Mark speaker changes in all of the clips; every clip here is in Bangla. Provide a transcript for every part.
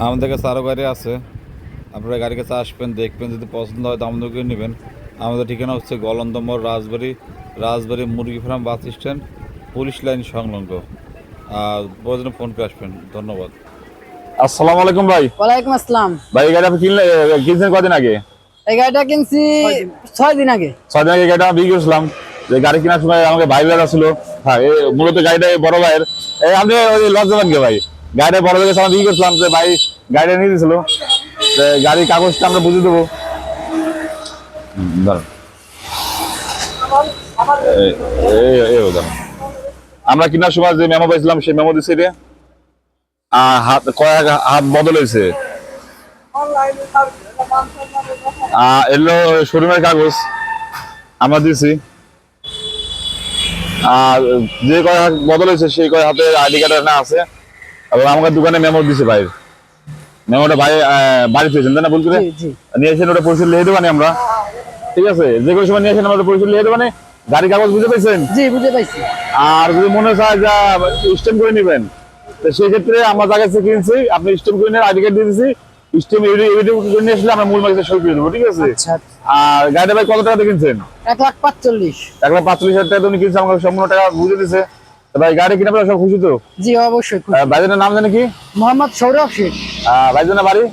Speaker 1: আমাদের কাছে আরও গাড়ি আছে, আপনারা গাড়ির কাছে আসবেন, দেখবেন, যদি পছন্দ হয় তো আমাদেরকে নেবেন। আমাদের ঠিকানা হচ্ছে গলন্দমোড় রাজবাড়ি মুরগি farm bus stand, police line সংলগ্ন। আর প্রয়োজনে ফোন করে আসবেন। ধন্যবাদ।
Speaker 2: আসসালামু আলাইকুম ভাই।
Speaker 3: ওয়ালাইকুম আসসালাম।
Speaker 2: ভাই এই গাড়ি আপনি কিনছেন কদিন আগে?
Speaker 3: এই গাড়িটা কিনছি 6 দিন আগে।
Speaker 2: 6 দিন আগে গাড়িটা আমি বিক্রি করছিলাম। যে গাড়ি কেনার সময় আমাকে ভাই বেড়া ছিল। হ্যাঁ, এই মূলত গাড়িটা বড় ভাইয়ের। এই আপনি ওই লজ্জাবান কে ভাই, গাড়িটা বড় ভাইয়ের সামনে বিক্রি করছিলাম, যে ভাই গাড়িটা নিয়ে দিয়েছিল, গাড়ির কাগজটা আমরা বুঝে দেবো। আমরা কেনার সময় যে মেমো পাইছিলাম সেই মেমো দিচ্ছি রে, কয়েক হাত বদল হয়েছে। এলো শোরুমের কাগজ আমরা দিছি, আর যে কয় হাত বদল হয়েছে সেই কয় হাতে আইডি কার্ড না আছে, এবং আমাকে দোকানে মেমো দিছে ভাই। মেমোটা ভাই বাড়ি পেয়েছেন তাই না, ভুল করে নিয়ে এসেছেন, ওটা পরিশোধ লিখে দেবানি আমরা। ঠিক আছে, যে কোনো সময় নিয়ে আসেন আমরা পরিশোধ লিখে দেবানি। গাড়ি কাগজ বুঝে পাইছেন?
Speaker 3: জি, বুঝে পাইছি।
Speaker 2: আর যদি মনে চায় যা স্টেম করে নেবেন, তো সেই ক্ষেত্রে আমরা যা কাছে কিনছি আপনি স্টেম করে নিয়ে আইডি কার্ড দিয়ে দিচ্ছি, স্টেম এভিডেন্ট করে নিয়ে আসলে আমরা মূল মার্কেটে সই করে দেবো। ঠিক আছে।
Speaker 3: আচ্ছা।
Speaker 2: আর গাড়িটা ভাই কত টাকা দিয়ে কিনছেন?
Speaker 3: 1,45,000।
Speaker 2: 1,45,000 টাকা তুমি কিনছে, আমাকে সম্পূর্ণ টাকা বুঝে দিছে। ভাই গাড়ি কিনা সব খুশি তো?
Speaker 3: জি, অবশ্যই খুশি।
Speaker 2: ভাইজানের নাম জানি কি?
Speaker 3: মোহাম্মদ সৌরভ শেখ।
Speaker 2: ভাইজানের বাড়ি?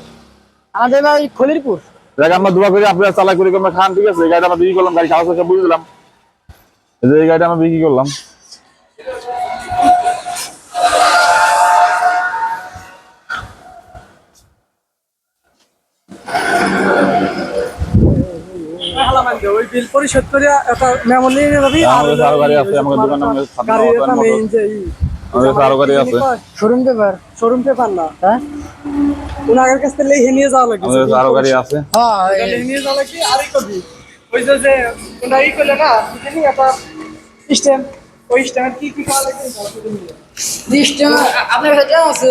Speaker 3: আমাদের বাড়ি খলিরপুর।
Speaker 2: দেখ, আমরা দোয়া করি আপনারা চালাই করে আমরা খান। ঠিক আছে, এই গাড়িটা আমরা বিক্রি করলাম, গাড়ি কাগজ সব বুঝে দিলাম, এই গাড়িটা আমরা বিক্রি করলাম।
Speaker 4: ওই বিল পরিশোধ করে একটা মেমো নিয়ে যাবি।
Speaker 2: আমাদের আরো গাড়ি আছে, আমাদের দোকানে আমাদের আরো গাড়ি আছে।
Speaker 3: শোরুম পেপার না,
Speaker 4: হ্যাঁ, ওনার কাছ থেকে লিখে নিয়ে যাওয়া লাগবে।
Speaker 2: আমাদের আরো গাড়ি আছে।
Speaker 3: হ্যাঁ,
Speaker 4: লিখে নিয়ে যাওয়া লাগবে। আরই কবি ওই যে ওনা ই করলে না, বুঝলি, একটা সিস্টেম, ওই সিস্টেমের কি কি করা লাগবে
Speaker 3: আপনার কাছে আছে।